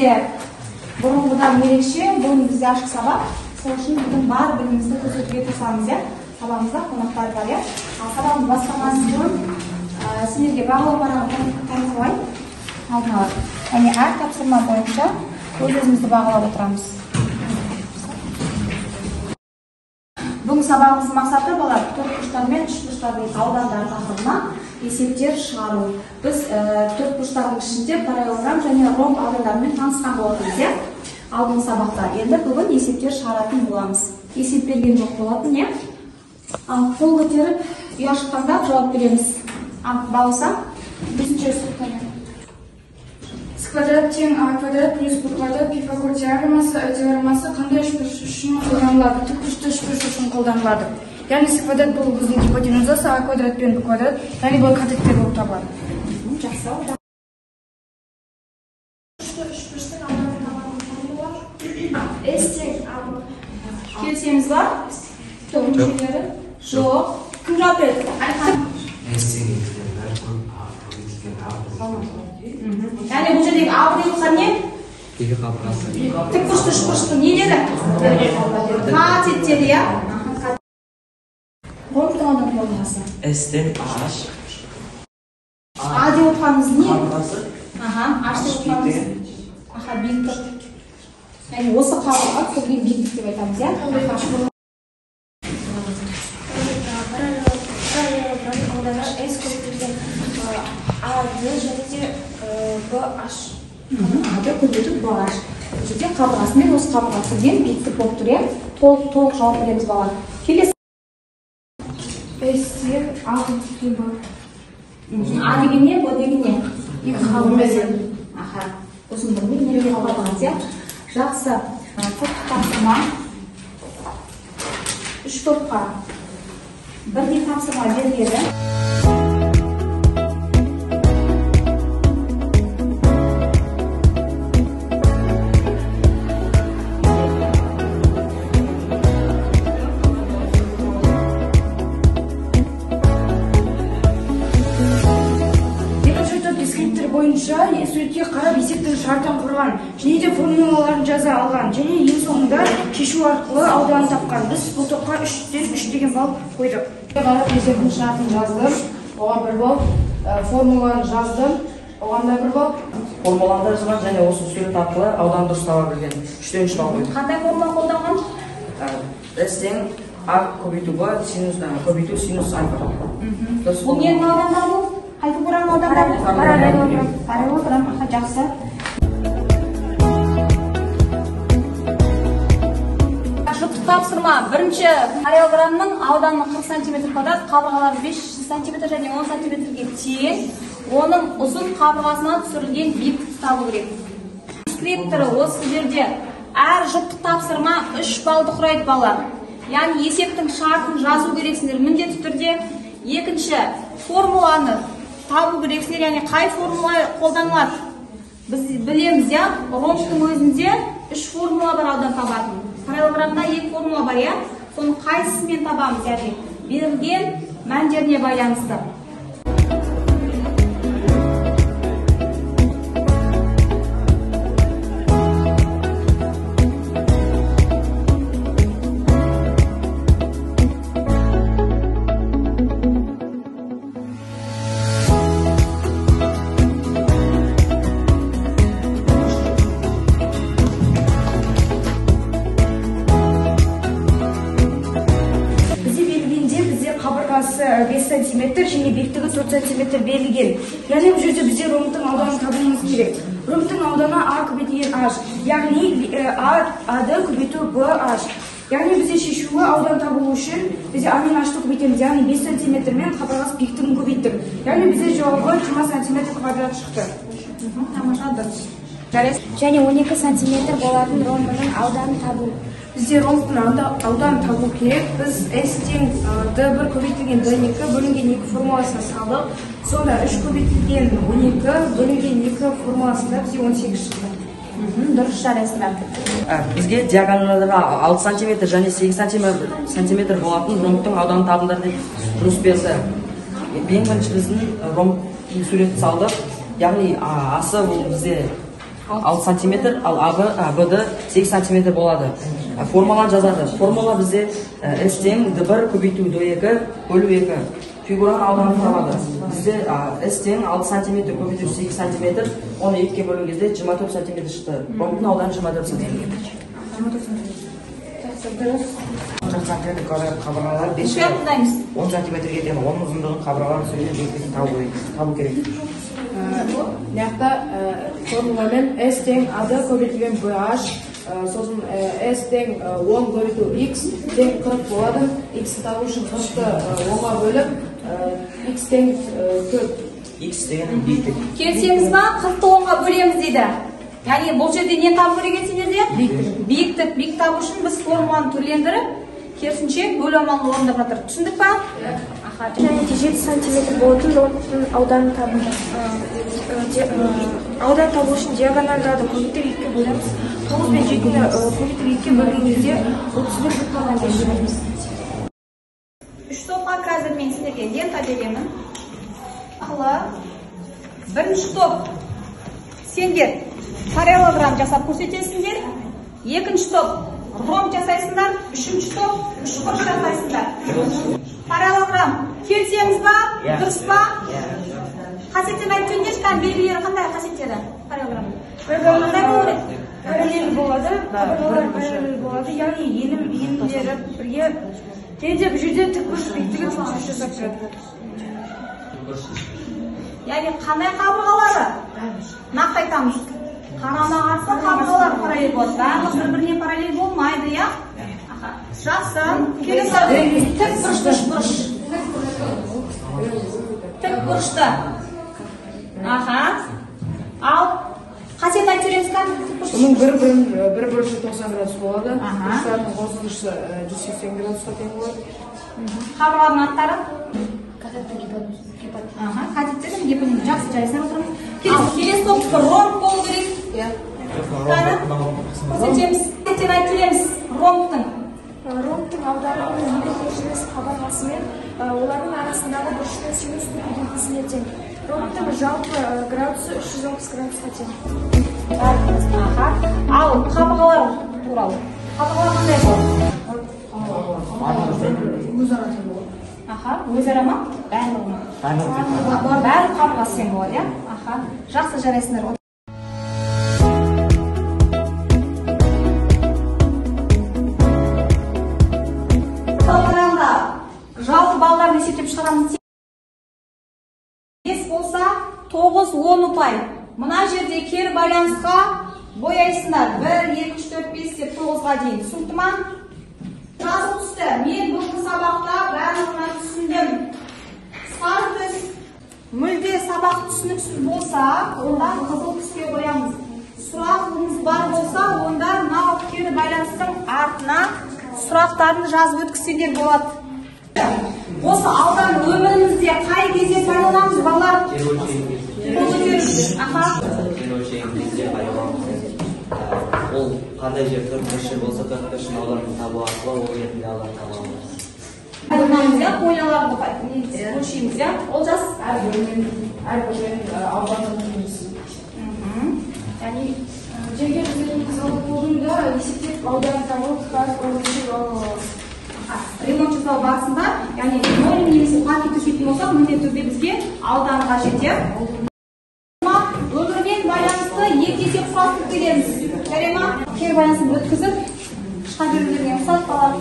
бізде бұрынғыдан ерекше, бүгін бізде ашық сабақ. Сол үшін бүгін бар білімімізді көрсетуге тырысамыз, иә. Сабағымызда қонақтар бар, иә. Ал сабағымыз бастамас бұрын сіздерге бағалау парағын таныстырайын. Алдын ала. Яғни әр тапсырма бойынша өз-өзімізді бағалап отырамыз. Бүгін сабағымыздың мақсаты балалар төртбұрыштар мен үшбұрыштардың аудандары тақырыбына есептер шығару. Біз төртбұрыштардың ішінде параллелограмм және ромб аудандарымен танысқан болатынбыз, иә? Алдыңғы сабақта. Енді бүгін есептер шығаратын боламыз. Есеп берген жоқ болатын, иә? Ал қол көтеріп, ұяшықтандап жауап береміз. Бауса, бесінші сұрақтар. С квадрат тең а квадрат плюс б квадрат Пифагор теоремасы қандай үшбұрыш үшін қолданылады? Тікбұрышты үшбұрыш үшін қолданылады. Яғни с квадрат бұл біздің гипотенузасы, а квадрат пен б квадрат, яғни бұл катеттер болып табылады. Жақсы. Келісеміз ба? Мүшелері? Жоқ. Кім жауап береді? Яғни бұл жердегі А деген не? Екі қабырғасы. Тікбұрышты үшбұрыштың не деді? Катеттері, иә? Ромбтың аудан формуласы. S-тен H. А деп отырғанымыз не? Қабырғасы. H деп отырғанымыз. Биіктік. Яғни осы қабырға көбірек биіктік деп айтамыз, иә? S көбейтілген A-ды және де B-H. A-ды көбейтіп B-H. Бұл жерде қабырғасымен осы қабырғасы ден биіктік болып тұр, иә? Толық жауап береміз балалар. Келесі. S-тен A көбейтілген B. А деген не, Б деген не? Екі қабырғасы. Ұзындығымен неге қабырғасы, иә? Жақсы. Топтық тапсырма. Үш топқа бірдей тапсырма беріледі. Бойынша суретке қарап есептің шартын құрған және де формулаларын жаза алған және ең соңында шешу арқылы ауданын тапқан. Біз бұл топқа 3-тен 3 деген балл қойдық. Қарап есептің шартын жаздым, оған 1 балл, формуланы жаздым, оған да 1 балл. Формуланы жазған және осы сурет арқылы аудан дұрыс таба білген. 3-тен 3 балл қойдық. Қандай формула қолданған? S-тен А көбейту Б, көбейту синус альфа. Бұл ненің аудандары бұл? Хайпограмм аудандары? Параллелограмм. Жақсы. Жұптық тапсырма. Бірінші параллелограммның ауданының 40 см квадрат, қабырғалары 5 см және 10 см-ге тең. Оның ұзын қабырғасынан түсірілген биіктікті табу керек. Дискрипторы осы жерде әр жұптық тапсырма 3 баллды құрайды балалар. Яғни есептің шартын жазу керексіңдер міндетті түрде. Екінші, формуланы табу керексіңдер, яғни қай формула қолданылады? Біз білеміз, иә, ромбтың өзінде 3 формула бар аудан табатын. Параллелограммда 2 формула бар, иә? Соны қайсысымен табамыз, яғни берілген мәндеріне байланысты. Қабырғасы 5 см және биіктігі 4 см берілген. Яғни бұл жерде бізде ромбтың ауданын табуымыз керек. Ромбтың ауданы А көбейтілген H. Яғни А-ды көбейту B-H. Яғни бізде шешуі аудан табу үшін бізде А мен H-ты көбейтеміз. Яғни 5 см мен қабырғасы биіктігін көбейттік. Яғни бізде жауабы 20 см квадрат шықты. Тамаша, дұрыс. Және 12 см болатын ромбының ауданын табу. Бізде ромбтың ауданын табу керек. Біз S-тен D1 көбейтілген D2 бөлінген 2 формуласына салдық. Сонда 3 көбейтілген 12 бөлінген 2 формуласында бізде 18 шықты. Дұрыс жарайсыздар. Бізге диагоналдары 6 см және 8 см болатын ромбтың ауданын табыңдар деп жұмыс берді. Ең бірінші біздің ромб суретін салдық. Яғни асы бұл бізде 6 сантиметр, ал АБ-ды 8 сантиметр болады. Формуланы жазады. Формула бізде S тең D1 көбейту D2 бөлу 2. Фигураның ауданы құралады. Бізде S тең 6 сантиметр көбейту 8 сантиметр, оны 2-ге бөлген кезде 24 сантиметр шықты. Ромбтың ауданы 24 сантиметр. 10 сантиметр қабырғалар 10 сантиметрге дейін 10 ұзындығын қабырғалар сөйлеп белгісін табу керек. Мынаақта формуламен S тең AD көбейтілген BH, сосын S тең 10 көбейту X тең 40 болады. X табу үшін 40-ты 10-ға бөліп, X тең 4. X деген биіктік. Келсеңіз ба, 40-ты 10-ға бөлеміз дейді. Яғни бұл жерде не табу керек сендерде? Биіктік. Биіктік табу үшін біз формуланы түрлендіріп, керісінше бөлу амалын орындап жатыр. Түсіндік па? Және 7 сантиметр болатын ромбтың ауданын табыңыз. Аудан табу үшін диагональдарды көбейтіп 2-ге бөлеміз. 9 мен 7-ні көбейтіп 2-ге бөлген кезде 31 береміз. 3 топқа қазір мен сіздерге лента беремін. Бірінші топ сендер параллелограмм жасап көрсетесіңдер. Екінші топ ромб жасайсыңдар. Үшінші топ үшбұрыш жасайсыңдар. Параллелограмм келсеңіз ба? Дұрыс па? Қасиеттерін айтып жөніңдерші, белгілері қандай қасиеттері параллелограмм? Қандай болады? Параллель болады, параллель болады, яғни енімдері бірге. Және де бұл жерде тікбұрыш биіктігі тікбұрыш жасап тұрады. Яғни қандай қабырғалары? Нақты айтамыз. Қарама қарсы қабырғалар параллель болады. Барлық бір-біріне параллель болмайды, иә? Жақсы. Келесі тік бұрышты үшбұрыш. Тік бұрышты. Ал қасиет айтып жіберіңіз. Оның бір бұрышы 90 градус болады. Бұрыштардың қосылысы 180 градусқа тең болады. Қабырғаның аттары? Катеттер мен гипотенуза. Жақсы, жайсына отырыңыз. Келесі топ ромб болу керек. Көрсетеміз. Қасиеттен айтып жіберіңіз ромбтың. Ромбтың ауданы екі қабырғасы мен олардың арасындағы бұрыштың синустың көлеңкесіне тең. Ромбтың жалпы градусы 360 градусқа тең. Ал қабырғалар туралы. Қабырғалар қандай болады? Өзара ма? Барлығы ма? Барлық қабырғасы тең болады, иә? Жақсы, жарайсыңдар. Жалпы балдарын есептеп шығарамыз. 5 болса 9-10 ұпай. Мына жерде кері байланысқа бояйсыңдар. 1, 2, 3, 4, 5 деп 9-ға дейін. Түсінікті ма? Жазып түсті. Мен бүгінгі сабақта барлығына түсіндім. Сары түс мүлде сабақ түсініксіз болса, онда қызыл түске қоямыз. Сұрағыңыз бар болса, онда мынау кері байланыстың артына сұрақтарын жазып өткізсеңдер болады. Осы алдан өмірімізде қай кезде пайдаланамыз балалар? Ол қандай жер 41 болса 41 ауданын табу арқылы ол жерде ауданын таба аламыз. Пайдаланамыз, қойлаларды өлшейміз, ол жас әрбір жердің ауданын білеміз. Яғни жерге біздің зауыт болуында есептеп ауданын табу ремонт жасау барысында, яғни ноль немесе пакет төсейтін болсақ, міндетті түрде бізге ауданы қажет. Өмірмен байланысты екі есе құрастырып келеміз. Жарай ма? Кері байланысын өткізіп, шыға берулеріне ұқсат қалады.